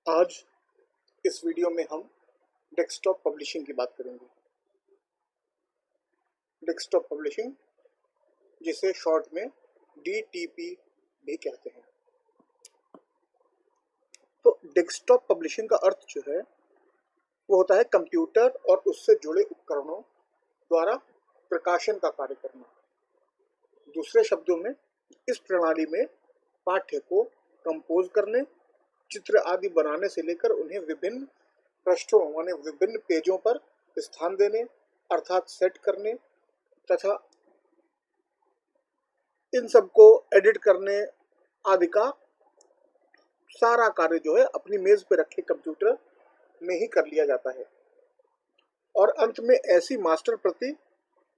आज इस वीडियो में हम डेस्कटॉप पब्लिशिंग की बात करेंगे। डेस्कटॉप पब्लिशिंग, जिसे शॉर्ट में DTP भी कहते हैं। तो डेस्कटॉप पब्लिशिंग का अर्थ जो है वो होता है कंप्यूटर और उससे जुड़े उपकरणों द्वारा प्रकाशन का कार्य करना। दूसरे शब्दों में, इस प्रणाली में पाठ्य को कंपोज करने, चित्र आदि बनाने से लेकर उन्हें विभिन्न पृष्ठों माने विभिन्न पेजों पर स्थान देने अर्थात सेट करने तथा इन सबको एडिट करने आदि का सारा कार्य जो है अपनी मेज पे रखे कंप्यूटर में ही कर लिया जाता है। और अंत में ऐसी मास्टर प्रति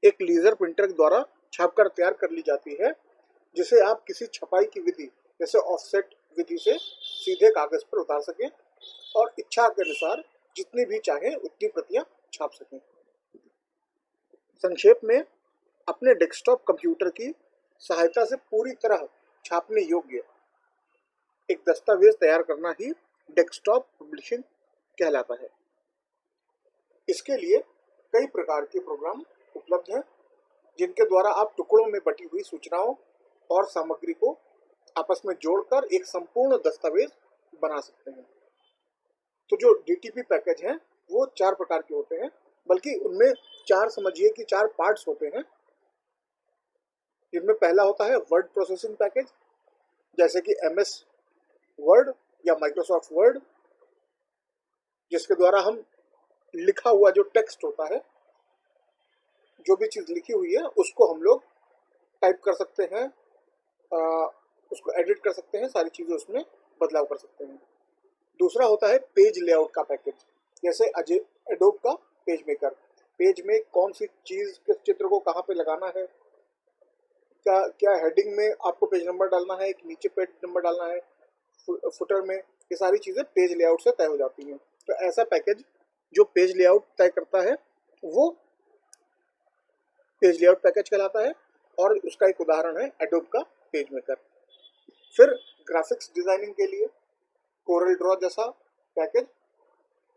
एक लेजर प्रिंटर द्वारा छापकर तैयार कर ली जाती है, जिसे आप किसी छपाई की विधि जैसे ऑफसेट विधि से सीधे कागज पर उतार सकें और इच्छा के अनुसार जितनी भी चाहें उतनी प्रतियां छाप सकें। संक्षेप में, अपने डेस्कटॉप कंप्यूटर की सहायता से पूरी तरह छापने योग्य एक दस्तावेज तैयार करना ही डेस्कटॉप पब्लिशिंग कहलाता है। इसके लिए कई प्रकार के प्रोग्राम उपलब्ध हैं, जिनके द्वारा आप टुकड़ों में बटी हुई सूचनाओं और सामग्री को आपस में जोड़कर एक संपूर्ण दस्तावेज बना सकते हैं। तो जो DTP पैकेज हैं वो 4 प्रकार के होते हैं, बल्कि उनमें 4 समझिए कि 4 पार्ट्स होते हैं। जिनमें पहला होता है वर्ड प्रोसेसिंग पैकेज, जैसे कि MS वर्ड या माइक्रोसॉफ्ट वर्ड, जिसके द्वारा हम लिखा हुआ जो टेक्स्ट होता है, जो भी चीज़ लिखी हुई है उसको हम लोग टाइप कर सकते हैं, उसको एडिट कर सकते हैं, सारी चीज़ें उसमें बदलाव कर सकते हैं। दूसरा होता है पेज लेआउट का पैकेज, जैसे एडोब का पेज मेकर। पेज में कौन सी चीज़ किस चित्र को कहाँ पे लगाना है, क्या क्या हेडिंग में आपको पेज नंबर डालना है, कि नीचे पेज नंबर डालना है, फुटर में, ये सारी चीज़ें पेज लेआउट से तय हो जाती हैं। तो ऐसा पैकेज जो पेज लेआउट तय करता है वो पेज लेआउट पैकेज कहलाता है, और उसका एक उदाहरण है एडोब का पेज मेकर। फिर ग्राफिक्स डिजाइनिंग के लिए कोरल ड्रॉ जैसा पैकेज,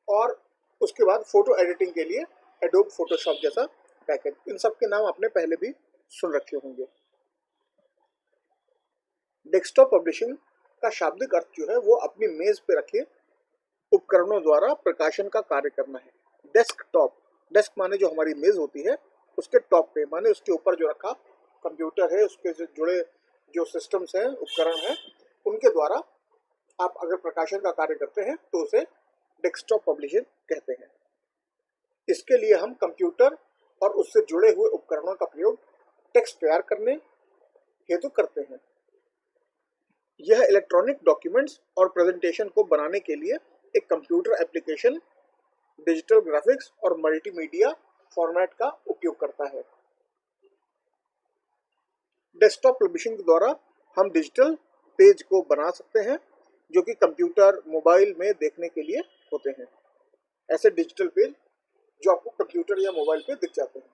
और उसके बाद फोटो एडिटिंग के लिए एडोब फोटोशॉप जैसा पैकेज। इन सब के नाम आपने पहले भी सुन रखे होंगे। डेस्कटॉप पब्लिशिंग का शाब्दिक अर्थ जो है वो अपनी मेज पे रखे उपकरणों द्वारा प्रकाशन का कार्य करना है। डेस्कटॉप, डेस्क माने जो हमारी मेज होती है, उसके टॉप पे माने उसके ऊपर जो रखा कंप्यूटर है, उसके से जुड़े जो सिस्टम्स हैं, उपकरण हैं, उनके द्वारा आप अगर प्रकाशन का कार्य करते हैं तो उसे डेस्कटॉप पब्लिशिंग कहते हैं। इसके लिए हम कंप्यूटर और उससे जुड़े हुए उपकरणों का प्रयोग टेक्स्ट तैयार करने हेतु करते हैं। यह इलेक्ट्रॉनिक डॉक्यूमेंट्स और प्रेजेंटेशन को बनाने के लिए एक कंप्यूटर एप्लीकेशन, डिजिटल ग्राफिक्स और मल्टीमीडिया फॉर्मेट का उपयोग करता है। डेस्कटॉप पब्लिशिंग के द्वारा हम डिजिटल पेज को बना सकते हैं, जो कि कंप्यूटर, मोबाइल में देखने के लिए होते हैं। ऐसे डिजिटल पेज जो आपको कंप्यूटर या मोबाइल पे दिख जाते हैं।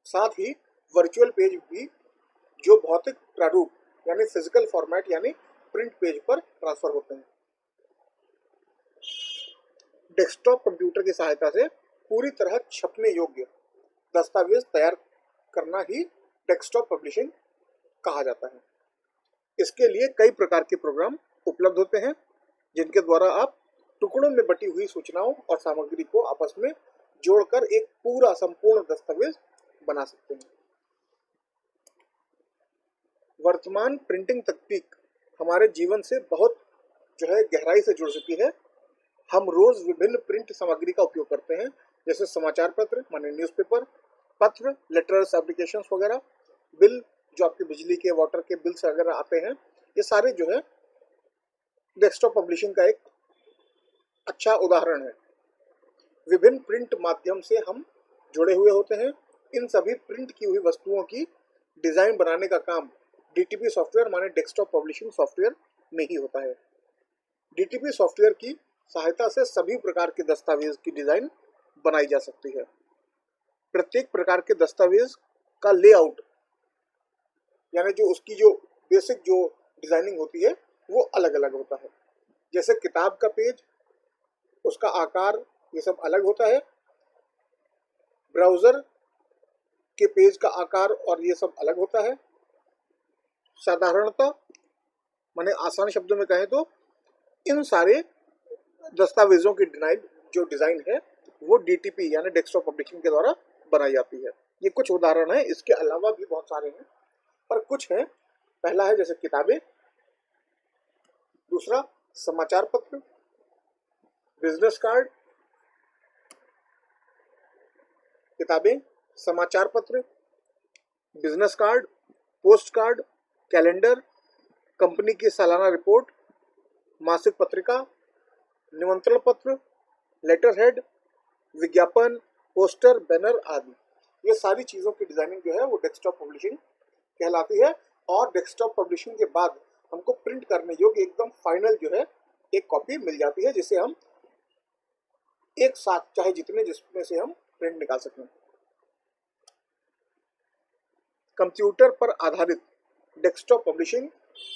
साथ ही वर्चुअल पेज भी, जो भौतिक प्रारूप यानी फिजिकल फॉर्मेट यानी प्रिंट पेज पर ट्रांसफर होते हैं। डेस्कटॉप कंप्यूटर की सहायता से पूरी तरह छपने योग्य दस्तावेज तैयार करना ही डेस्कटॉप पब्लिशिंग कहा जाता है। इसके लिए कई प्रकार के प्रोग्राम उपलब्ध होते हैं, जिनके द्वारा आप टुकड़ों में बटी हुई सूचनाओं और सामग्री को आपस में जोड़कर एक पूरा संपूर्ण दस्तावेज बना सकते हैं। वर्तमान प्रिंटिंग तकनीक हमारे जीवन से बहुत जो है गहराई से जुड़ चुकी है। हम रोज विभिन्न प्रिंट सामग्री का उपयोग करते हैं, जैसे समाचार पत्र माने न्यूज़पेपर, पत्र, लेटर्स, एप्लीकेशंस वगैरह, बिल जो आपके बिजली के, वाटर के बिल्स वगैरह आते हैं, ये सारे जो है डेस्कटॉप पब्लिशिंग का एक अच्छा उदाहरण है। विभिन्न प्रिंट माध्यम से हम जुड़े हुए होते हैं। इन सभी प्रिंट की हुई वस्तुओं की डिजाइन बनाने का काम DTP सॉफ्टवेयर माने डेस्कटॉप पब्लिशिंग सॉफ्टवेयर में ही होता है। DTP सॉफ्टवेयर की सहायता से सभी प्रकार के दस्तावेज की डिजाइन बनाई जा सकती है। प्रत्येक प्रकार के दस्तावेज का लेआउट यानी जो उसकी जो बेसिक जो डिजाइनिंग होती है वो अलग अलग होता है। जैसे किताब का पेज, उसका आकार, ये सब अलग होता है। ब्राउज़र के पेज का आकार और ये सब अलग होता है। साधारणतः माने आसान शब्दों में कहें तो इन सारे दस्तावेजों की डिज़ाइन है वो डीटीपी यानी डेस्कटॉप पब्लिशिंग के द्वारा बनाई जाती है। ये कुछ उदाहरण हैं, इसके अलावा भी बहुत सारे हैं, पर कुछ हैं। पहला है जैसे किताबें, दूसरा समाचार पत्र, बिजनेस कार्ड, किताबें, समाचार पत्र, business card, post card, calendar, company की सालाना रिपोर्ट, मासिक पत्रिका, निमंत्रण पत्र, लेटर हेड, विज्ञापन, पोस्टर, बैनर आदि। ये सारी चीज़ों की डिजाइनिंग जो है वो डेस्कटॉप पब्लिशिंग कहलाती है। और डेस्कटॉप पब्लिशिंग के बाद हमको प्रिंट करने योग्य एकदम फाइनल जो है एक कॉपी मिल जाती है, जिसे हम एक साथ चाहे जितने जिसमें से हम प्रिंट निकाल सकें। कंप्यूटर पर आधारित डेस्कटॉप पब्लिशिंग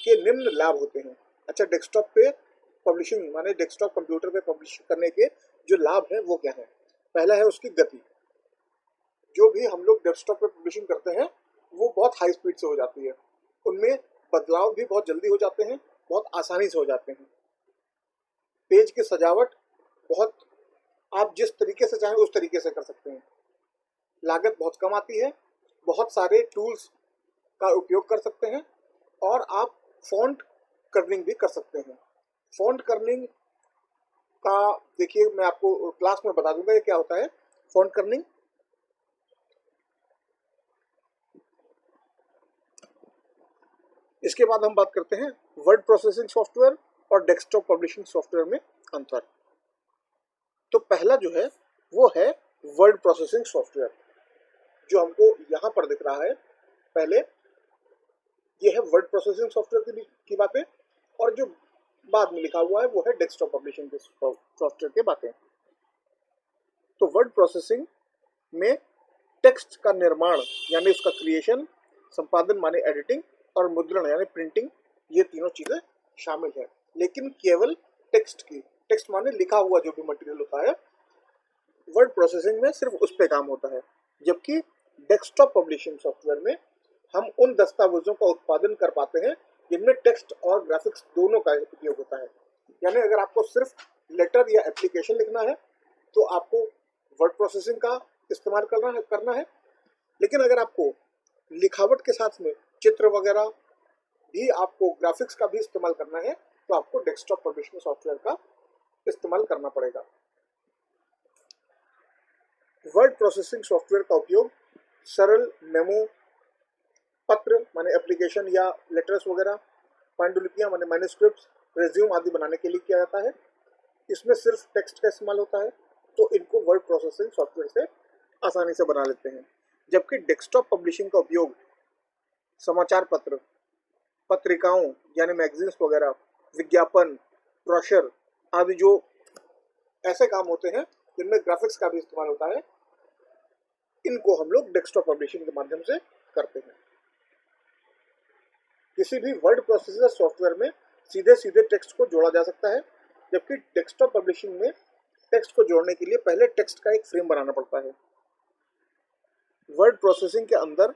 के निम्न लाभ होते हैं। अच्छा, डेस्कटॉप पे पब्लिशिंग माने डेस्कटॉप कंप्यूटर पे पब्लिश करने के जो लाभ हैं वो क्या है? पहला है उसकी गति। जो भी हम लोग डेस्कटॉप पे पब्लिशिंग करते हैं वो बहुत हाई स्पीड से हो जाती है। उनमें बदलाव भी बहुत जल्दी हो जाते हैं, बहुत आसानी से हो जाते हैं। पेज की सजावट बहुत आप जिस तरीके से चाहें उस तरीके से कर सकते हैं। लागत बहुत कम आती है, बहुत सारे टूल्स का उपयोग कर सकते हैं और आप फॉन्ट कर्निंग भी कर सकते हैं। फॉन्ट कर्निंग का देखिए मैं आपको क्लास में बता दूंगा ये क्या होता है फॉन्ट कर्निंग। इसके बाद हम बात करते हैं वर्ड प्रोसेसिंग सॉफ्टवेयर और डेस्कटॉप पब्लिशिंग सॉफ्टवेयर में अंतर। तो पहला जो है वो है वर्ड प्रोसेसिंग सॉफ्टवेयर, जो हमको यहाँ पर दिख रहा है। पहले ये है वर्ड प्रोसेसिंग सॉफ्टवेयर की बातें, और जो बाद में लिखा हुआ है वो है डेस्कटॉप पब्लिशिंग के सॉफ्टवेयर की बातें। तो वर्ड प्रोसेसिंग में टेक्स्ट का निर्माण यानी उसका क्रिएशन, संपादन माने एडिटिंग, और मुद्रण यानी प्रिंटिंग, ये तीनों चीजें शामिल है। लेकिन केवल टेक्स्ट की, टेक्स्ट माने लिखा हुआ जो भी मटेरियल होता है, वर्ड प्रोसेसिंग में सिर्फ उस पे काम होता है। जबकि डेस्कटॉप पब्लिशिंग सॉफ्टवेयर में हम उन दस्तावेजों का उत्पादन कर पाते हैं जिनमें टेक्स्ट और ग्राफिक्स दोनों का उपयोग होता है। यानी अगर आपको सिर्फ लेटर या एप्लीकेशन लिखना है तो आपको वर्ड प्रोसेसिंग का इस्तेमाल करना है। लेकिन अगर आपको लिखावट के साथ में चित्र वगैरह भी, आपको ग्राफिक्स का भी इस्तेमाल करना है, तो आपको डेस्कटॉप पब्लिशिंग सॉफ्टवेयर का इस्तेमाल करना पड़ेगा। वर्ड प्रोसेसिंग सॉफ्टवेयर का उपयोग सरल मेमो, पत्र माने एप्लीकेशन या लेटर्स वगैरह, पांडुलिपियां माने मैन्युस्क्रिप्ट्स, रेज्यूम आदि बनाने के लिए किया जाता है। इसमें सिर्फ टेक्स्ट का इस्तेमाल होता है, तो इनको वर्ड प्रोसेसिंग सॉफ्टवेयर से आसानी से बना लेते हैं। जबकि डेस्कटॉप पब्लिशिंग का उपयोग समाचार पत्र, पत्रिकाओं यानी मैगजीन्स वगैरह, विज्ञापन, ब्रोशर आदि जो ऐसे काम होते हैं जिनमें ग्राफिक्स का भी इस्तेमाल होता है, इनको हम लोग डेस्कटॉप पब्लिशिंग के माध्यम से करते हैं। किसी भी वर्ड प्रोसेसर सॉफ्टवेयर में सीधे सीधे टेक्स्ट को जोड़ा जा सकता है, जबकि डेस्कटॉप पब्लिशिंग में टेक्स्ट को जोड़ने के लिए पहले टेक्स्ट का एक फ्रेम बनाना पड़ता है। वर्ड प्रोसेसिंग के अंदर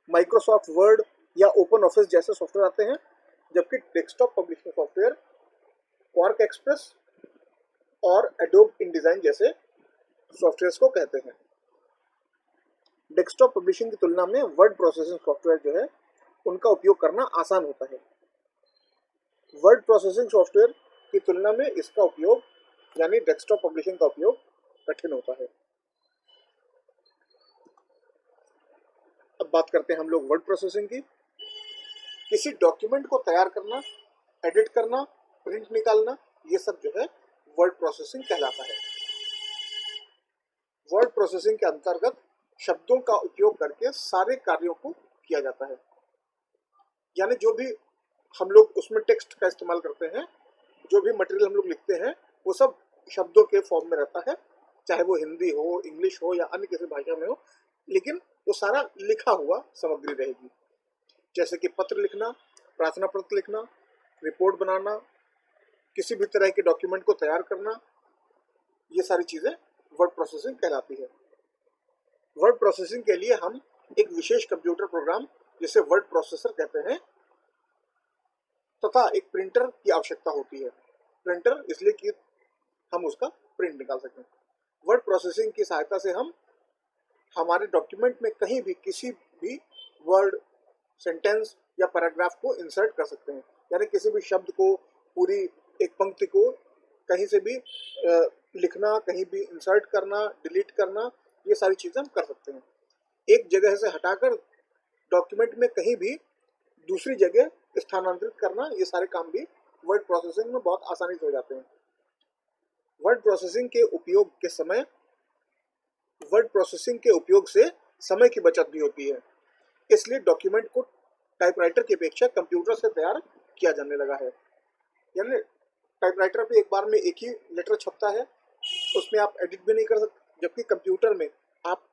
माइक्रोसॉफ्ट वर्ड या ओपन ऑफिस जैसे सॉफ्टवेयर आते हैं, जबकि desktop publishing software quark express और एडोब इनडिजाइन जैसे सॉफ्टवेयर्स को कहते हैं। डेस्कटॉप पब्लिशिंग की तुलना में वर्ड प्रोसेसिंग सॉफ्टवेयर जो है उनका उपयोग करना आसान होता है। वर्ड प्रोसेसिंग सॉफ्टवेयर की तुलना में इसका उपयोग यानी डेस्कटॉप पब्लिशिंग का उपयोग कठिन होता है। अब बात करते हैं हम लोग वर्ड प्रोसेसिंग की। किसी डॉक्यूमेंट को तैयार करना, एडिट करना, प्रिंट निकालना, ये सब जो है वर्ड प्रोसेसिंग कहलाता है। वर्ड प्रोसेसिंग के अंतर्गत शब्दों का उपयोग करके सारे कार्यों को किया जाता है। यानी जो भी हम लोग उसमें टेक्स्ट का इस्तेमाल करते हैं, जो भी मटेरियल हम लोग लिखते हैं, वो सब शब्दों के फॉर्म में रहता है, चाहे वो हिंदी हो, इंग्लिश हो या अन्य किसी भाषा में हो, लेकिन वो सारा लिखा हुआ सामग्री रहेगी। जैसे कि पत्र लिखना, प्रार्थना पत्र लिखना, रिपोर्ट बनाना, किसी भी तरह के डॉक्यूमेंट को तैयार करना, ये सारी चीज़ें वर्ड प्रोसेसिंग कहलाती है। वर्ड प्रोसेसिंग के लिए हम एक विशेष कंप्यूटर प्रोग्राम जिसे वर्ड प्रोसेसर कहते हैं तथा एक प्रिंटर की आवश्यकता होती है। प्रिंटर इसलिए कि हम उसका प्रिंट निकाल सकें। वर्ड प्रोसेसिंग की सहायता से हम हमारे डॉक्यूमेंट में कहीं भी किसी भी वर्ड, सेंटेंस या पैराग्राफ को इंसर्ट कर सकते हैं। यानी किसी भी शब्द को, पूरी एक पंक्ति को कहीं से भी लिखना, कहीं भी इंसर्ट करना, डिलीट करना, ये सारी चीज़ें हम कर सकते हैं। एक जगह से हटाकर डॉक्यूमेंट में कहीं भी दूसरी जगह स्थानांतरित करना, ये सारे काम भी वर्ड प्रोसेसिंग में बहुत आसानी से हो जाते हैं। वर्ड प्रोसेसिंग के उपयोग के समय वर्ड प्रोसेसिंग के उपयोग से समय की बचत भी होती है। इसलिए डॉक्यूमेंट को टाइपराइटर की अपेक्षा कंप्यूटर से तैयार किया जाने लगा है। यानी टाइपराइटर पे एक बार में एक ही लेटर छपता है, उसमें आप एडिट भी नहीं कर सकते, जबकि कंप्यूटर में आप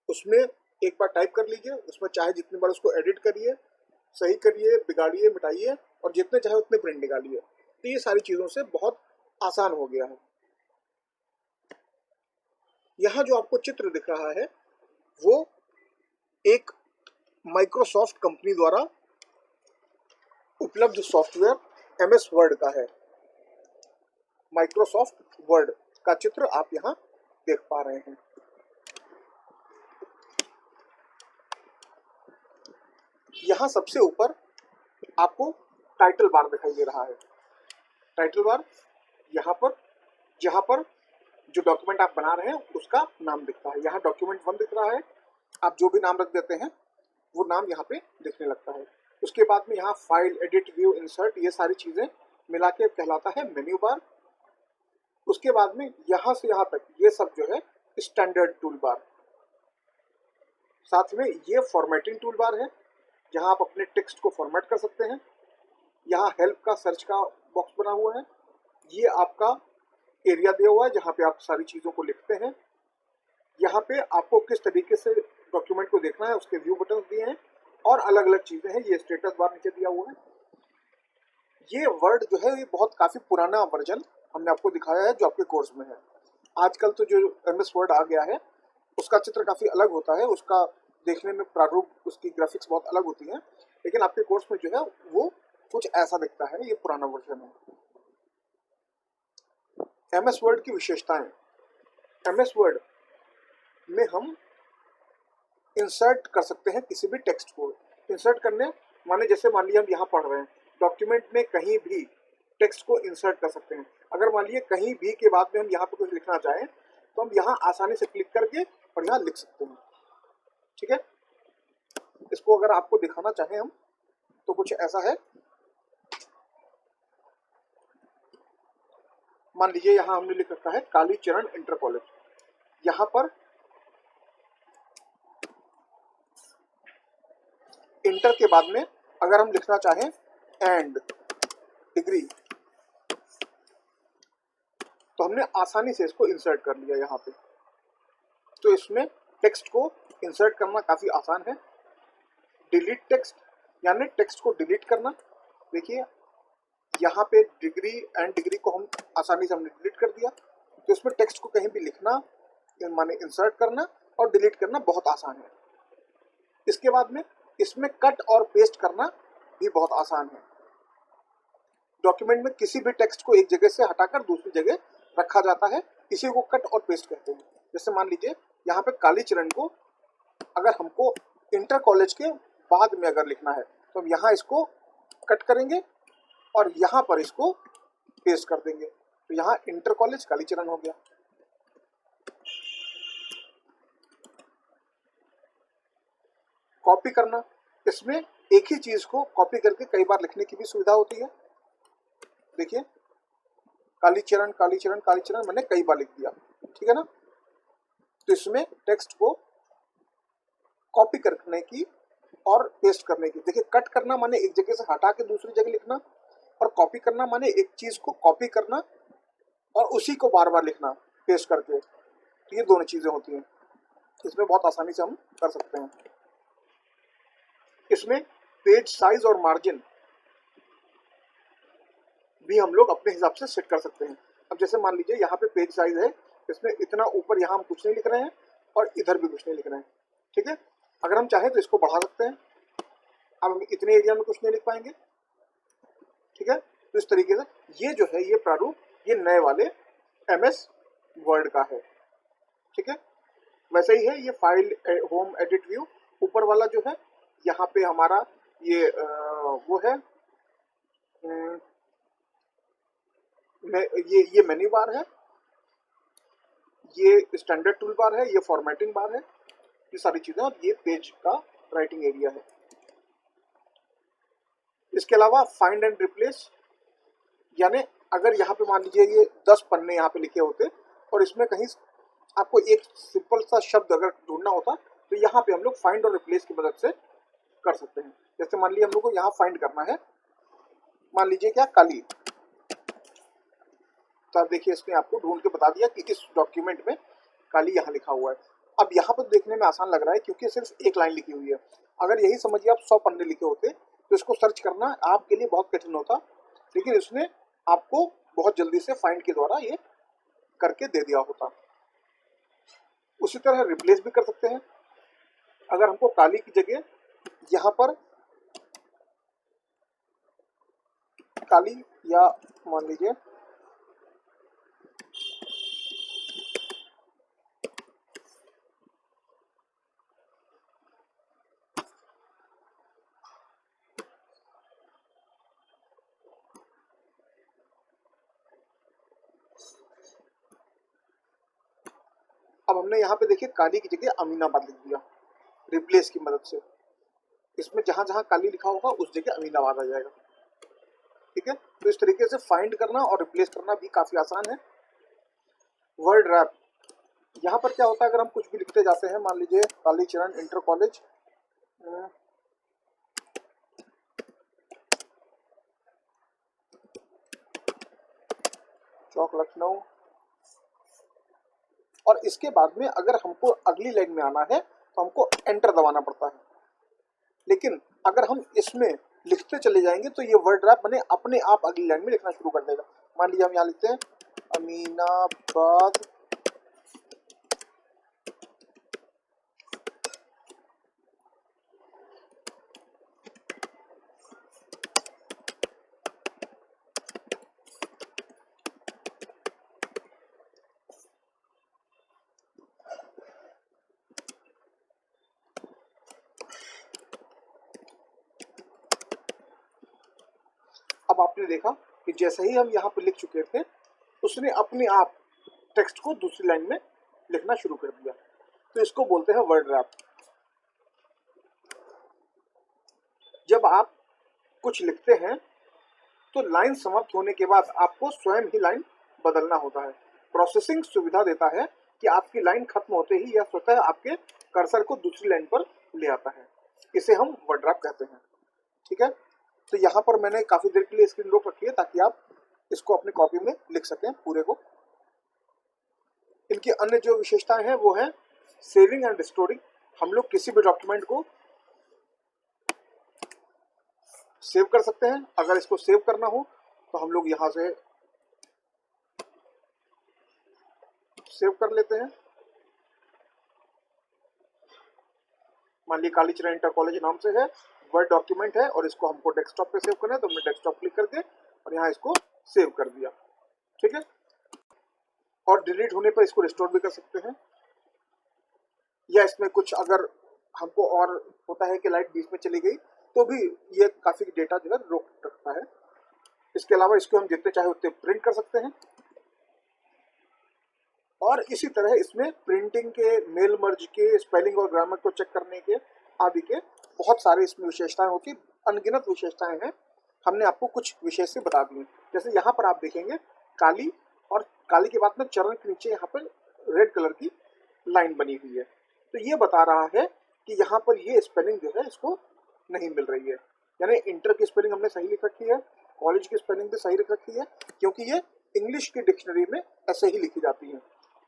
उसमें एक बार टाइप कर लीजिए, उसमें चाहे जितनी बार उसको एडिट करिए, सही करिए, बिगाड़िए, मिटाइए और जितने चाहे उतने प्रिंट निकालिए। तो ये सारी चीज़ों से बहुत आसान हो गया है। यहाँ जो आपको चित्र दिख रहा है वो एक माइक्रोसॉफ्ट कंपनी द्वारा उपलब्ध सॉफ्टवेयर MS वर्ड का है। माइक्रोसॉफ्ट वर्ड का चित्र आप यहाँ देख पा रहे हैं। यहाँ सबसे ऊपर आपको टाइटल बार दिखाई दे रहा है। टाइटल बार यहाँ पर, जहाँ पर जो डॉक्यूमेंट आप बना रहे हैं उसका नाम दिखता है। यहाँ डॉक्यूमेंट 1 दिख रहा है, आप जो भी नाम रख देते हैं वो नाम यहाँ पे दिखने लगता है। उसके बाद में यहाँ फाइल, एडिट, व्यू, इंसर्ट, ये सारी चीज़ें मिला के कहलाता है मेन्यू बार। उसके बाद में यहाँ से यहाँ तक ये सब जो है स्टैंडर्ड टूल बार। साथ में ये फॉर्मेटिंग टूल बार है, जहाँ आप अपने टेक्स्ट को फॉर्मेट कर सकते हैं। यहाँ हेल्प का सर्च का बॉक्स बना हुआ है, ये आपका एरिया दिया हुआ है जहाँ पे आप सारी चीज़ों को लिखते हैं। यहाँ पे आपको किस तरीके से डॉक्यूमेंट को देखना है उसके व्यू बटन दिए हैं और अलग अलग चीज़ें हैं। ये स्टेटस बार नीचे दिया हुआ है। ये वर्ड जो है ये बहुत काफ़ी पुराना वर्जन हमने आपको दिखाया है जो आपके कोर्स में है। आजकल तो जो MS वर्ड आ गया है उसका चित्र काफ़ी अलग होता है, उसका देखने में प्रारूप, उसकी ग्राफिक्स बहुत अलग होती हैं, लेकिन आपके कोर्स में जो है वो कुछ ऐसा दिखता है। ये पुराना वर्जन है। MS वर्ड की विशेषताएं। MS वर्ड में हम इंसर्ट कर सकते हैं किसी भी टेक्स्ट को। इंसर्ट करने माने जैसे मान लिया हम यहाँ पढ़ रहे हैं, डॉक्यूमेंट में कहीं भी टेक्स्ट को इंसर्ट कर सकते हैं। अगर मान लिया कहीं भी के बाद में हम यहाँ पे कुछ लिखना चाहें तो हम यहाँ आसानी से क्लिक करके और यहाँ लिख सकते हैं। ठीक है, इसको अगर आपको दिखाना चाहें हम तो कुछ ऐसा है। मान लीजिए यहाँ हमने लिख रखा है कालीचरण इंटर कॉलेज। यहाँ पर इंटर के बाद में अगर हम लिखना चाहें एंड डिग्री तो हमने आसानी से इसको इंसर्ट कर लिया यहाँ पे। तो इसमें टेक्स्ट को इंसर्ट करना काफ़ी आसान है। डिलीट टेक्स्ट यानी टेक्स्ट को डिलीट करना। देखिए यहाँ पे डिग्री एंड डिग्री को हम आसानी से हमने डिलीट कर दिया। तो इसमें टेक्स्ट को कहीं भी लिखना माने इंसर्ट करना और डिलीट करना बहुत आसान है। इसके बाद में इसमें कट और पेस्ट करना भी बहुत आसान है। डॉक्यूमेंट में किसी भी टेक्स्ट को एक जगह से हटाकर दूसरी जगह रखा जाता है, इसी को कट और पेस्ट कहते हैं। जैसे मान लीजिए यहाँ पे कालीचरण को अगर हमको इंटर कॉलेज के बाद में अगर लिखना है तो हम यहाँ इसको कट करेंगे और यहाँ पर इसको पेस्ट कर देंगे, तो यहाँ इंटर कॉलेज कालीचरण हो गया। कॉपी करना, इसमें एक ही चीज को कॉपी करके कई बार लिखने की भी सुविधा होती है। देखिए कालीचरण कालीचरण कालीचरण मैंने कई बार लिख दिया, ठीक है ना। तो इसमें टेक्स्ट को कॉपी करने की और पेस्ट करने की। देखिए कट करना माने एक जगह से हटा के दूसरी जगह लिखना और कॉपी करना माने एक चीज को कॉपी करना और उसी को बार बार लिखना पेस्ट करके। तो ये दोनों चीजें होती हैं, इसमें बहुत आसानी से हम कर सकते हैं। इसमें पेज साइज और मार्जिन भी हम लोग अपने हिसाब से सेट कर सकते हैं। अब जैसे मान लीजिए यहाँ पे पेज साइज है, इसमें इतना ऊपर यहाँ हम कुछ नहीं लिख रहे हैं और इधर भी कुछ नहीं लिख रहे हैं, ठीक है। अगर हम चाहें तो इसको बढ़ा सकते हैं। अब हम इतने एरिया में कुछ नहीं लिख पाएंगे, ठीक है। तो इस तरीके से ये जो है ये प्रारूप ये नए वाले MS वर्ड का है, ठीक है। वैसे ही है ये फाइल होम एडिट व्यू, ऊपर वाला जो है यहाँ पे हमारा ये वो है ये मेन्यू बार है, ये स्टैंडर्ड टूल बार है, ये फॉर्मेटिंग बार है, ये सारी चीजें, और ये पेज का राइटिंग एरिया है। इसके अलावा फाइंड एंड रिप्लेस, यानी अगर यहाँ पे मान लीजिए ये 10 पन्ने यहाँ पे लिखे होते और इसमें कहीं आपको एक सिंपल सा शब्द अगर ढूंढना होता तो यहाँ पे हम लोग फाइंड और रिप्लेस की मदद से कर सकते हैं। जैसे मान लीजिए हम लोग को यहाँ फाइंड करना है, मान लीजिए क्या काली, तो आप देखिए इसने आपको ढूंढ के बता दिया कि इस डॉक्यूमेंट में काली यहाँ लिखा हुआ है। अब यहाँ पर देखने में आसान लग रहा है क्योंकि सिर्फ एक लाइन लिखी हुई है। अगर यही समझिए आप 100 पन्ने लिखे होते तो इसको सर्च करना आपके लिए बहुत कठिन होता, लेकिन इसने आपको बहुत जल्दी से फाइंड के द्वारा ये करके दे दिया होता। उसी तरह रिप्लेस भी कर सकते हैं। अगर हमको काली की जगह यहाँ पर काली या मान लीजिए अब हमने यहाँ पे देखिए काली की जगह अमीनाबाद लिख दिया रिप्लेस की मदद से। इसमें जहां जहां काली लिखा होगा उस जगह अमीनाबाद आ जाएगा, ठीक है। तो इस तरीके से फाइंड करना और रिप्लेस करना भी काफी आसान है। वर्ड रैप, यहाँ पर क्या होता है अगर हम कुछ भी लिखते जाते हैं, मान लीजिए कालीचरण इंटर कॉलेज चौक लखनऊ, और इसके बाद में अगर हमको अगली लाइन में आना है तो हमको एंटर दबाना पड़ता है। लेकिन अगर हम इसमें लिखते चले जाएंगे तो ये वर्ड रैप बने अपने आप अगली लाइन में लिखना शुरू कर देगा। मान लीजिए हम यहाँ लिखते हैं अमीनाबाद अब आपने देखा कि जैसे ही हम यहाँ पर लिख चुके थे उसने अपने आप टेक्स्ट को दूसरी लाइन में लिखना शुरू कर दिया। तो इसको बोलते हैं वर्ड रैप। जब आप कुछ लिखते हैं तो लाइन समाप्त होने के बाद आपको स्वयं ही लाइन बदलना होता है। प्रोसेसिंग सुविधा देता है कि आपकी लाइन खत्म होते ही यह स्वतः आपके कर्सर को दूसरी लाइन पर ले आता है। इसे हम वर्ड रैप कहते हैं, ठीक है। तो यहाँ पर मैंने काफी देर के लिए स्क्रीन रोक रखी है ताकि आप इसको अपने कॉपी में लिख सकें पूरे को। इनकी अन्य जो विशेषताएं हैं वो है सेविंग एंड स्टोरिंग। हम लोग किसी भी डॉक्यूमेंट को सेव कर सकते हैं। अगर इसको सेव करना हो तो हम लोग यहाँ से सेव कर लेते हैं। मान लीजिए कालीचरण इंटर कॉलेज नाम से है, वर्ड डॉक्यूमेंट है और इसको हमको डेस्कटॉप पे सेव करना है तो हमने डेस्कटॉप क्लिक करके और यहाँ इसको सेव कर दिया, ठीक है। और डिलीट होने पर इसको रिस्टोर भी कर सकते हैं, या इसमें कुछ अगर हमको और होता है कि लाइट बीच में चली गई तो भी ये काफी डेटा जो है रोक रखता है। इसके अलावा इसको हम जितने चाहे उतने प्रिंट कर सकते हैं। और इसी तरह इसमें प्रिंटिंग के, मेल मर्ज के, स्पेलिंग और ग्रामर को चेक करने के आदि के बहुत सारे इसमें विशेषताएं होती, अनगिनत विशेषताएं हैं। हमने आपको कुछ विशेष से बता दी। जैसे यहाँ पर आप देखेंगे काली, और काली के बाद में चरण के नीचे यहाँ पर रेड कलर की लाइन बनी हुई है। तो ये बता रहा है कि यहाँ पर ये स्पेलिंग जो है इसको नहीं मिल रही है। यानी इंटर की स्पेलिंग हमने सही लिख रखी है, कॉलेज की स्पेलिंग भी सही लिख रखी है, क्योंकि ये इंग्लिश की डिक्शनरी में ऐसे ही लिखी जाती है।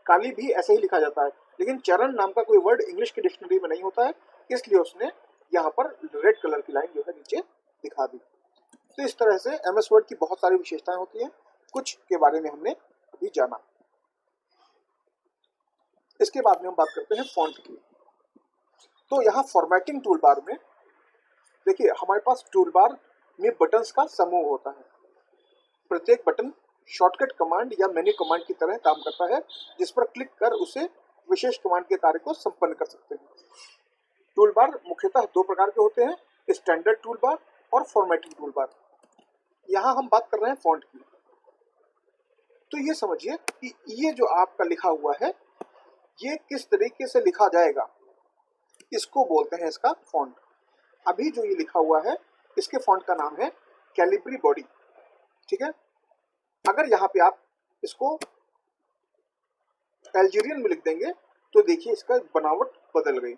काली भी ऐसे ही लिखा जाता है, लेकिन चरण नाम का कोई वर्ड इंग्लिश की डिक्शनरी में नहीं होता है, इसलिए उसने यहाँ पर रेड कलर की लाइन जो है नीचे दिखा दी। तो इस तरह से MS वर्ड की बहुत सारी विशेषताएं होती हैं, कुछ के बारे में हमने अभी जाना। इसके बाद में हम बात करते हैं फॉन्ट की। तो यहाँ फॉर्मेटिंग टूल बार में देखिए हमारे पास टूल बार में बटन्स का समूह होता है। प्रत्येक बटन शॉर्टकट कमांड या मेन्यू कमांड की तरह काम करता है, जिस पर क्लिक कर उसे विशेष कमांड के कार्य को संपन्न कर सकते हैं। टूल बार मुख्यतः दो प्रकार के होते हैं, स्टैंडर्ड टूल बार और फॉर्मेटिंग टूल बार। यहाँ हम बात कर रहे हैं फॉन्ट की। तो ये समझिए कि ये जो आपका लिखा हुआ है ये किस तरीके से लिखा जाएगा, इसको बोलते हैं इसका फॉन्ट। अभी जो ये लिखा हुआ है इसके फॉन्ट का नाम है कैलिब्री बॉडी, ठीक है। अगर यहाँ पे आप इसको अल्जीरियन में लिख देंगे तो देखिए इसका बनावट बदल गई।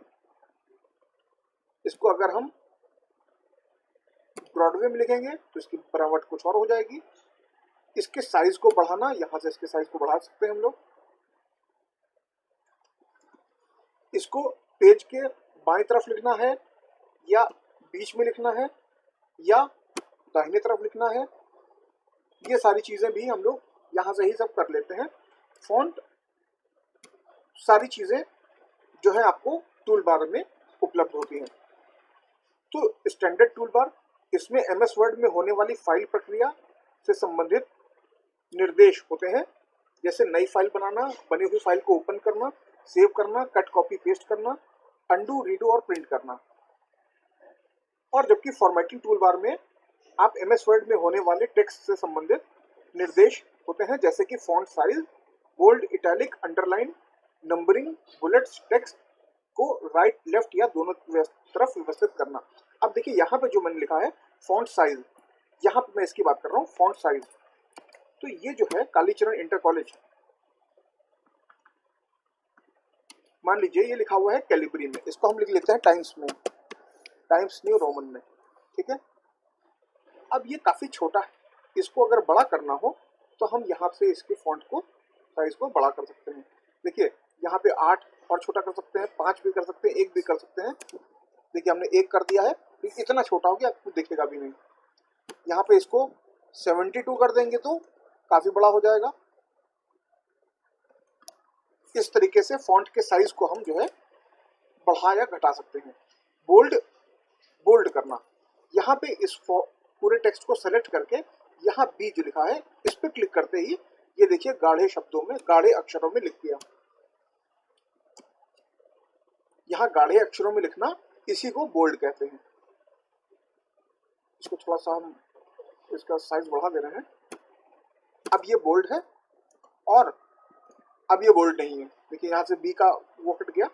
इसको अगर हम ब्रॉडवे में लिखेंगे तो इसकी बनावट कुछ और हो जाएगी। इसके साइज को बढ़ाना, यहाँ से इसके साइज को बढ़ा सकते हैं हम लोग। इसको पेज के बाएं तरफ लिखना है या बीच में लिखना है या दाहिने तरफ लिखना है, ये सारी चीजें भी हम लोग यहाँ से ही सब कर लेते हैं। फॉन्ट सारी चीजें जो है आपको टूल बार में उपलब्ध होती हैं। तो स्टैंडर्ड टूल बार, इसमें MS वर्ड में होने वाली फाइल प्रक्रिया से संबंधित निर्देश होते हैं, जैसे नई फाइल बनाना, बनी हुई फाइल को ओपन करना, सेव करना, कट कॉपी पेस्ट करना, अंडू रीडू और प्रिंट करना। और जबकि फॉर्मेटिंग टूल बार में आप MS वर्ड में होने वाले टेक्स्ट से संबंधित निर्देश होते हैं, जैसे कि font size, bold, italic, underline, numbering, bullets, text को राइट लेफ्ट या दोनों तरफ व्यवस्थित करना। अब देखिए यहाँ पे जो मैंने लिखा है फॉन्ट साइज, यहाँ पे मैं इसकी बात कर रहा हूँ फॉन्ट साइज। तो ये जो है कालीचरण इंटर कॉलेज, मान लीजिए ये लिखा हुआ है कैलिब्री में, इसको हम लिख लेते हैं टाइम्स में, टाइम्स न्यू रोमन में, ठीक है। अब ये काफी छोटा है, इसको अगर बड़ा करना हो तो हम यहाँ से इसके फॉन्ट को साइज को बड़ा कर सकते हैं। देखिए यहाँ पे 8 और छोटा कर सकते हैं, 5 भी कर सकते हैं, 1 भी कर सकते हैं। देखिए हमने 1 कर दिया है, इतना छोटा हो गया आपको दिखेगा भी नहीं। यहाँ पे इसको 72 कर देंगे तो काफी बड़ा हो जाएगा। इस तरीके से फॉन्ट के साइज को हम जो है बढ़ा या घटा सकते हैं। बोल्ड, बोल्ड करना, यहाँ पे इस पूरे टेक्स्ट को सेलेक्ट करके यहाँ बी जो लिखा है इस पे क्लिक करते ही ये देखिए गाढ़े शब्दों में, गाढ़े अक्षरों में लिख दिया। यहाँ गाढ़े अक्षरों में लिखना, इसी को बोल्ड कहते हैं। इसको थोड़ा सा हम इसका साइज बढ़ा दे रहे हैं। अब ये बोल्ड है और अब ये बोल्ड नहीं है। देखिए यहाँ से बी का वो हट गया,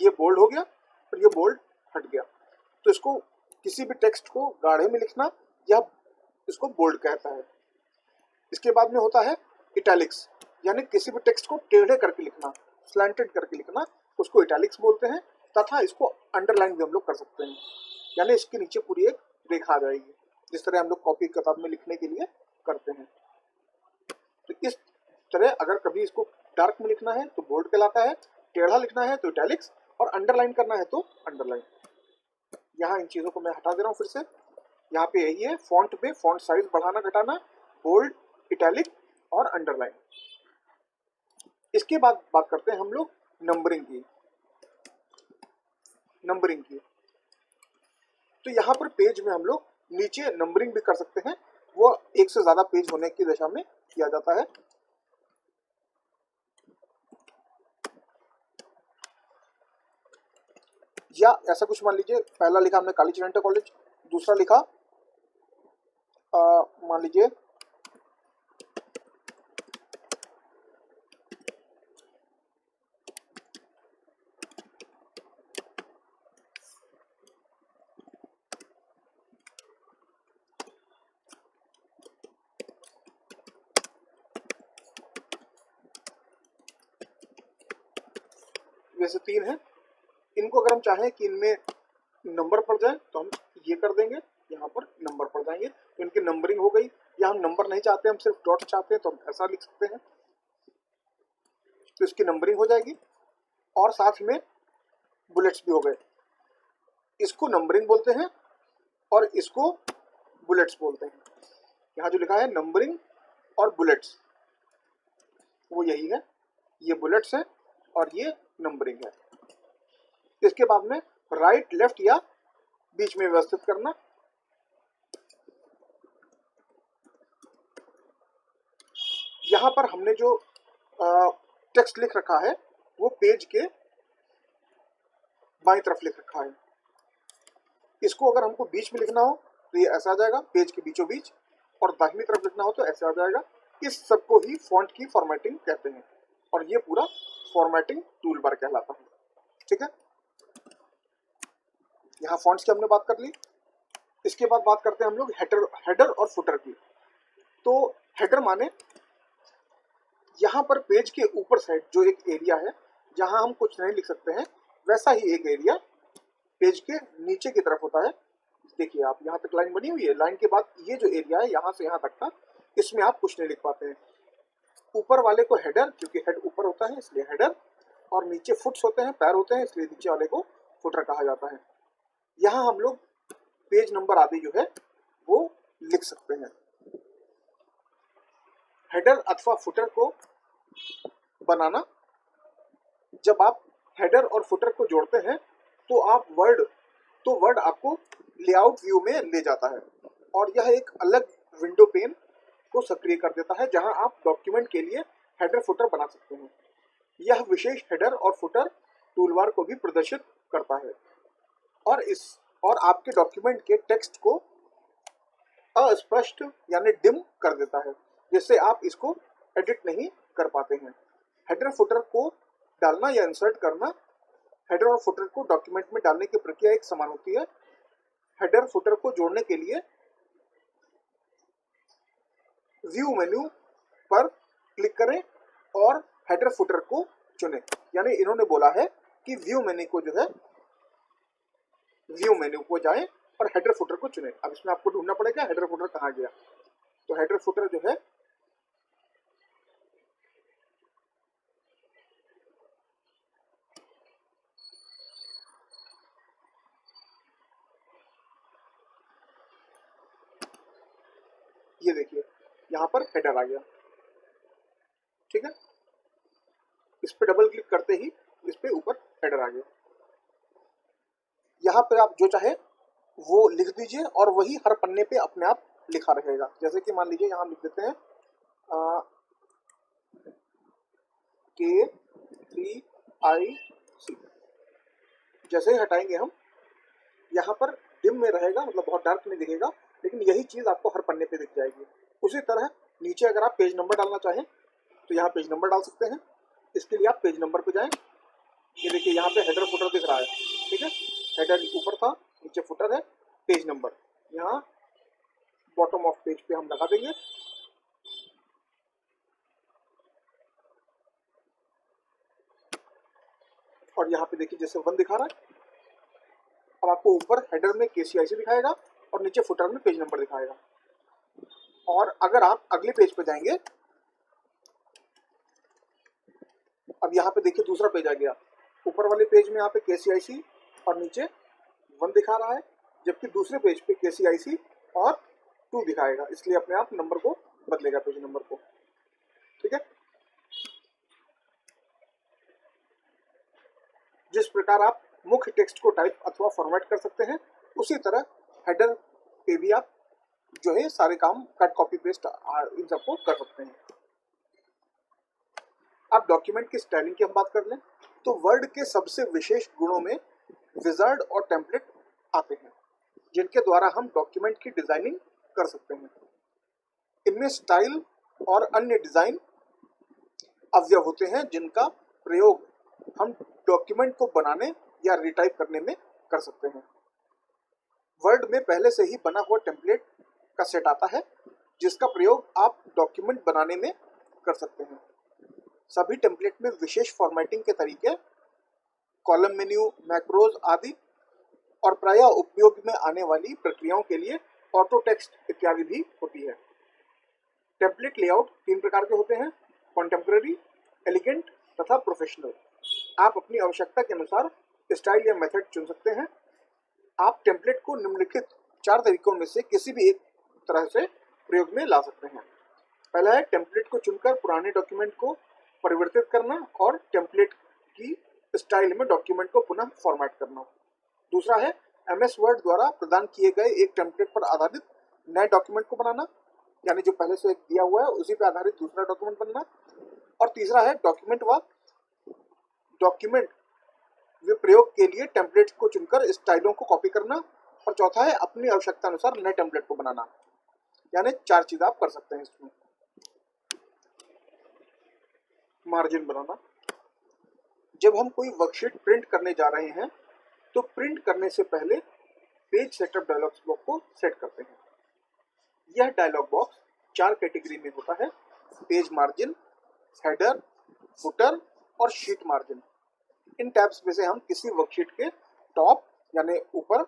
ये बोल्ड हो गया और ये बोल्ड हट गया। तो इसको किसी भी टेक्स्ट को गाढ़े में लिखना या इसको बोल्ड कहता है। इसके बाद में होता है इटैलिक्स, यानी किसी भी टेक्स्ट को टेढ़े करके लिखना, स्लैंटेड करके लिखना, उसको इटैलिक्स बोलते हैं। तथा इसको अंडरलाइन भी हम लोग कर सकते हैं, यानी इसके नीचे पूरी एक रेखा आ जाएगी, जिस तरह हम लोग कॉपी किताब में लिखने के लिए करते हैं। तो इस तरह अगर कभी इसको डार्क में लिखना है तो बोल्ड कहलाता है, टेढ़ा लिखना है तो इटैलिक्स, और अंडरलाइन करना है तो अंडरलाइन। यहाँ इन चीजों को मैं हटा दे रहा हूँ फिर से। यहाँ पे यही है फॉन्ट पे फॉन्ट साइज बढ़ाना घटाना, बोल्ड, इटैलिक और अंडरलाइन। इसके बाद बात करते हैं हम लोग नंबरिंग की। नंबरिंग की तो यहाँ पर पेज में हम लोग नीचे नंबरिंग भी कर सकते हैं, वो एक से ज्यादा पेज होने की दशा में किया जाता है। या ऐसा कुछ मान लीजिए, पहला लिखा हमने कालीचरण इंटर कॉलेज, दूसरा लिखा मान लीजिए वैसे 3 है। इनको अगर हम चाहें कि इनमें नंबर पड़ जाए तो हम ये कर देंगे, यहाँ पर नंबर पड़ जाएंगे तो इनकी नंबरिंग हो गई। या हम नंबर नहीं चाहते, हम सिर्फ डॉट चाहते हैं तो हम ऐसा लिख सकते हैं, तो इसकी नंबरिंग हो जाएगी। और साथ में बुलेट्स भी हो गए। इसको नंबरिंग बोलते हैं और इसको बुलेट्स बोलते हैं। यहाँ जो लिखा है नंबरिंग और बुलेट्स, वो यही है, ये बुलेट्स है और ये नंबरिंग है। इसके बाद में राइट लेफ्ट या बीच में व्यवस्थित करना। यहाँ पर हमने जो टेक्स्ट लिख रखा है वो पेज के बाईं तरफ लिख रखा है। इसको अगर हमको बीच में लिखना हो तो ये ऐसा आ जाएगा, पेज के बीचों बीच, और दाहिनी तरफ लिखना हो तो ऐसे आ जाएगा। इस सब को ही फॉन्ट की फॉर्मेटिंग कहते हैं और ये पूरा फॉर्मेटिंग टूल बार कहलाता है। ठीक है, यहाँ फॉन्ट्स की हमने बात कर ली। इसके बाद बात करते हैं हम लोग हेडर और फुटर की। तो हेडर माने यहाँ पर पेज के ऊपर साइड जो एक एरिया है जहाँ हम कुछ नहीं लिख सकते हैं, वैसा ही एक एरिया पेज के नीचे की तरफ होता है। देखिए आप, यहाँ तक लाइन बनी हुई है, लाइन के बाद ये जो एरिया है यहाँ से यहाँ तक का, इसमें आप कुछ नहीं लिख पाते हैं। ऊपर वाले को हेडर, क्योंकि हेड ऊपर होता है इसलिए हेडर, और नीचे फुट्स होते हैं, पैर होते हैं, इसलिए नीचे वाले को फुटर कहा जाता है। यहाँ हम लोग पेज नंबर आदि जो है वो लिख सकते हैं। हेडर अथवा फुटर को बनाना, जब आप हेडर और फुटर को जोड़ते हैं तो वर्ड आपको लेआउट व्यू में ले जाता है और यह एक अलग विंडो पेन को सक्रिय कर देता है जहां आप डॉक्यूमेंट के लिए हेडर फुटर बना सकते हैं। यह विशेष हेडर और फुटर टूलबार को भी प्रदर्शित करता है और आपके डॉक्यूमेंट के टेक्स्ट को अस्पष्ट यानी डिम कर देता है, जिससे आप इसको एडिट नहीं कर पाते हैं। हेडर फुटर को डालना या इंसर्ट करना, हेडर और फुटर को डॉक्यूमेंट में डालने की प्रक्रिया एक समान होती है। हेडर फुटर को जोड़ने के लिए व्यू मेन्यू पर क्लिक करें और हेडर फुटर को चुनें। यानी इन्होंने बोला है कि व्यू मेन्यू को जो है, व्यू मेन्यू को जाएं और हेडर फुटर को चुनें। अब इसमें आपको ढूंढना पड़ेगा हेडर फुटर कहाँ गया। तो हेडर फुटर जो है ये देखिए, यहाँ पर हेडर आ गया। ठीक है, इस पे डबल क्लिक करते ही इस पे ऊपर हेडर आ गया। यहाँ पे आप जो चाहे वो लिख दीजिए और वही हर पन्ने पे अपने आप लिखा रहेगा। जैसे कि मान लीजिए यहाँ लिख देते हैं KCIC। जैसे ही हटाएंगे हम, यहाँ पर डिम में रहेगा, मतलब बहुत डार्क नहीं दिखेगा, लेकिन यही चीज आपको हर पन्ने पे दिख जाएगी। उसी तरह नीचे अगर आप पेज नंबर डालना चाहें तो यहाँ पेज नंबर डाल सकते हैं। इसके लिए आप पेज नंबर पे जाएं। ये देखिए यहाँ पे हेडर फुटर दिख रहा है। ठीक है, हेडर ऊपर था, नीचे फुटर है, पेज नंबर यहाँ बॉटम ऑफ पेज पे हम लगा देंगे। और यहाँ पे देखिए जैसे 1 दिखा रहा है। अब आपको ऊपर हेडर में KCIC दिखाएगा और नीचे फुटर में पेज नंबर दिखाएगा। और अगर आप अगले पेज पे जाएंगे, अब यहाँ पे देखिए दूसरा पेज आ गया। ऊपर वाले पेज में यहाँ पे KCIC और नीचे 1 दिखा रहा है, जबकि दूसरे पेज पे KCIC और 2 दिखाएगा, इसलिए अपने आप नंबर को बदलेगा, पेज नंबर को। ठीक है, जिस प्रकार आप मुख्य टेक्स्ट को टाइप अथवा फॉर्मेट कर सकते हैं, उसी तरह हेडर पे भी आप जो है सारे काम कट कॉपी पेस्ट इन सबको कर सकते हैं। अब डॉक्यूमेंट की स्टाइलिंग की हम बात कर लें तो वर्ड के सबसे विशेष गुणों में विजार्ड और टेम्पलेट आते हैं, जिनके द्वारा हम डॉक्यूमेंट की डिजाइनिंग कर सकते हैं। इनमें स्टाइल और अन्य डिजाइन अवयव होते हैं जिनका प्रयोग हम डॉक्यूमेंट को बनाने या रिटाइप करने में कर सकते हैं। वर्ड में पहले से ही बना हुआ टेम्पलेट का सेट आता है, जिसका प्रयोग आप डॉक्यूमेंट बनाने में कर सकते हैं। सभी टेम्पलेट में विशेष फॉर्मेटिंग के तरीके, कॉलम मेन्यू, मैक्रोज आदि और प्रायः उपयोग में आने वाली प्रक्रियाओं के लिए ऑटो टेक्स्ट इत्यादि भी होती है। टेम्पलेट लेआउट 3 प्रकार के होते हैं: कॉन्टेम्परेरी, एलिगेंट तथा प्रोफेशनल। आप अपनी आवश्यकता के अनुसार स्टाइल या मेथड चुन सकते हैं। आप टेम्पलेट को निम्नलिखित 4 तरीकों में से किसी भी एक तरह से प्रयोग में ला सकते हैं। पहला है टेम्पलेट को चुनकर पुराने डॉक्यूमेंट को परिवर्तित करना और टेम्पलेट की स्टाइल में डॉक्यूमेंट को पुनः फॉर्मेट करना। दूसरा है MS वर्ड द्वारा प्रदान किए गए एक टेम्पलेट पर आधारित नए डॉक्यूमेंट को बनाना, यानी जो पहले से एक दिया हुआ है उसी पर आधारित दूसरा डॉक्यूमेंट बनना। और तीसरा है डॉक्यूमेंट वे प्रयोग के लिए टेम्पलेट को चुनकर स्टाइलों को कॉपी करना। और चौथा है अपनी आवश्यकता अनुसार नए टेम्पलेट को बनाना। यानी 4 चीज आप कर सकते हैं इसमें। मार्जिन बनाना, जब हम कोई वर्कशीट प्रिंट करने जा रहे हैं तो प्रिंट करने से पहले पेज सेटअप डायलॉग बॉक्स को सेट करते हैं। यह डायलॉग बॉक्स 4 कैटेगरी में होता है: पेज मार्जिन, हेडर, फुटर और शीट मार्जिन। इन टैब्स में से हम किसी वर्कशीट के टॉप यानी ऊपर,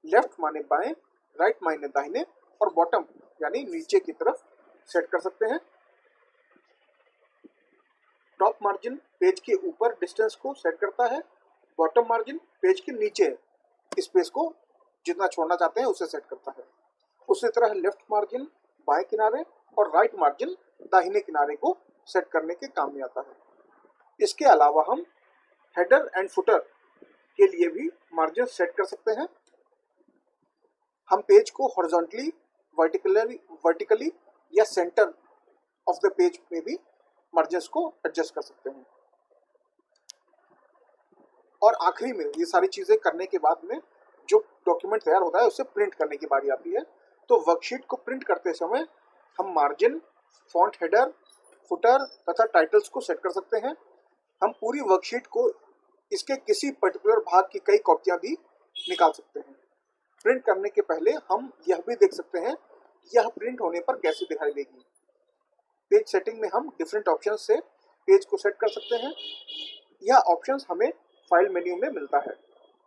लेफ्ट माने बाएं, राइट माने दाहिने और बॉटम यानी नीचे की तरफ सेट कर सकते हैं। टॉप मार्जिन पेज के ऊपर डिस्टेंस को सेट करता है। बॉटम मार्जिन पेज के नीचे स्पेस को जितना छोड़ना चाहते हैं उसे सेट करता है। उसी तरह लेफ्ट मार्जिन बाएं किनारे और राइट मार्जिन दाहिने किनारे को सेट करने के काम में आता है। इसके अलावा हम हेडर एंड फुटर के लिए भी मार्जिन सेट कर सकते हैं। हम पेज को हॉरिजॉन्टली, वर्टिकली या सेंटर ऑफ द पेज में भी मार्जिन्स को एडजस्ट कर सकते हैं। और आखिरी में ये सारी चीजें करने के बाद में जो डॉक्यूमेंट तैयार होता है उसे प्रिंट करने की बारी आती है। तो वर्कशीट को प्रिंट करते समय हम मार्जिन, फॉन्ट हेडर, फुटर तथा टाइटल्स को सेट कर सकते हैं। हम पूरी वर्कशीट को इसके किसी पर्टिकुलर भाग की कई कॉपियां भी निकाल सकते हैं। प्रिंट करने के पहले हम यह भी देख सकते हैं कि यह प्रिंट होने पर कैसे दिखाई देगी। पेज सेटिंग में हम डिफरेंट ऑप्शन से पेज को सेट कर सकते हैं। यह ऑप्शन हमें फाइल मेन्यू में मिलता है,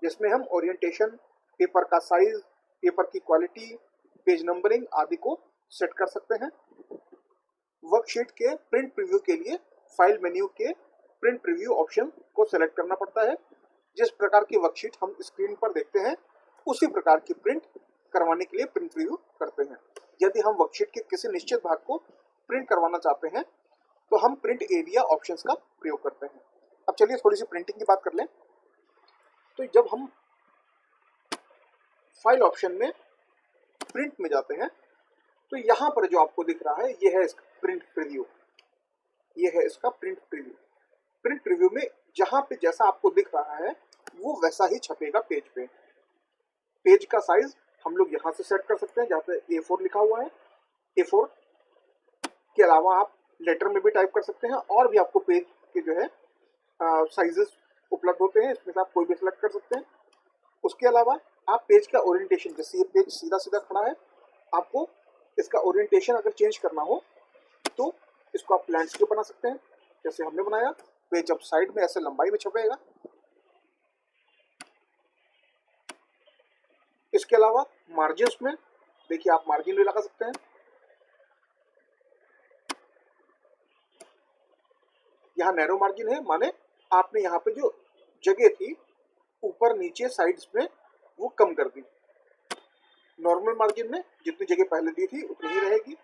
जिसमें हम ओरिएंटेशन, पेपर का साइज, पेपर की क्वालिटी, पेज नंबरिंग आदि को सेट कर सकते हैं। वर्कशीट के प्रिंट प्रीव्यू के लिए फाइल मेन्यू के प्रिंट प्रीव्यू ऑप्शन को सेलेक्ट करना पड़ता है। जिस प्रकार की वर्कशीट हम स्क्रीन पर देखते हैं उसी प्रकार की प्रिंट करवाने के लिए प्रिंट प्रीव्यू करते हैं। यदि हम वर्कशीट के किसी निश्चित भाग को प्रिंट करवाना चाहते हैं तो हम प्रिंट एरिया ऑप्शंस का प्रयोग करते हैं। अब चलिए थोड़ी सी प्रिंटिंग की बात कर लें। तो जब हम फाइल ऑप्शन में प्रिंट में जाते हैं तो यहाँ पर जो आपको दिख रहा है ये है इसका प्रिंट प्रीव्यू। ये है इसका प्रिंट प्रीव्यू। प्रिंट प्रीव्यू में जहाँ पे जैसा आपको दिख रहा है वो वैसा ही छपेगा पेज पे। पेज का साइज हम लोग यहाँ से सेट कर सकते हैं, जहाँ पे A4 लिखा हुआ है। A4 के अलावा आप लेटर में भी टाइप कर सकते हैं और भी आपको पेज के जो है साइजेस उपलब्ध होते हैं, इसमें से आप कोई भी सिलेक्ट कर सकते हैं। उसके अलावा आप पेज का ओरिएंटेशन, जैसे ये पेज सीधा सीधा खड़ा है, आपको इसका ओरिएंटेशन अगर चेंज करना हो तो इसको आप लैंडस्केप बना सकते हैं, जैसे हमने बनाया। पेज अब साइड में ऐसे लंबाई में छपेगा। इसके अलावा मार्जिन्स में देखिए आप मार्जिन भी लगा सकते हैं। यहाँ नैरो मार्जिन है, माने आपने यहाँ पे जो जगह थी ऊपर नीचे साइड्स में वो कम कर दी। नॉर्मल मार्जिन में जितनी जगह पहले दी थी उतनी ही रहेगी।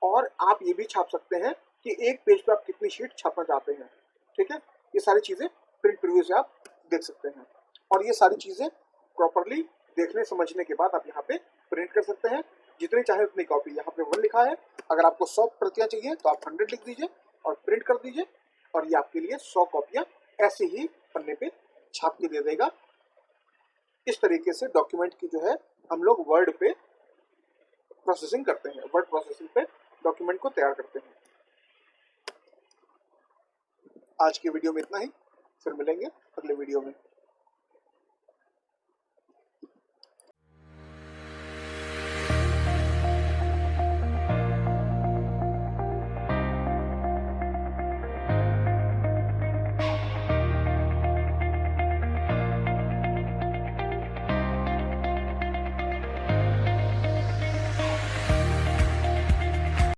और आप ये भी छाप सकते हैं कि एक पेज पे आप कितनी शीट छापना चाहते हैं। ठीक है, ये सारी चीजें प्रिंट प्रीव्यू से आप देख सकते हैं। और ये सारी चीजें प्रॉपरली देखने समझने के बाद आप यहाँ पे प्रिंट कर सकते हैं। जितनी चाहे उतनी कॉपी, यहाँ पे 1 लिखा है। अगर आपको 100 प्रतियां चाहिए तो आप 100 लिख दीजिए और प्रिंट कर दीजिए, और ये आपके लिए 100 कॉपियां ऐसे ही पन्ने पे छाप के दे देगा। इस तरीके से डॉक्यूमेंट की जो है हम लोग वर्ड पे प्रोसेसिंग करते हैं, वर्ड प्रोसेसिंग पे डॉक्यूमेंट को तैयार करते हैं। आज के वीडियो में इतना ही, फिर मिलेंगे अगले वीडियो में।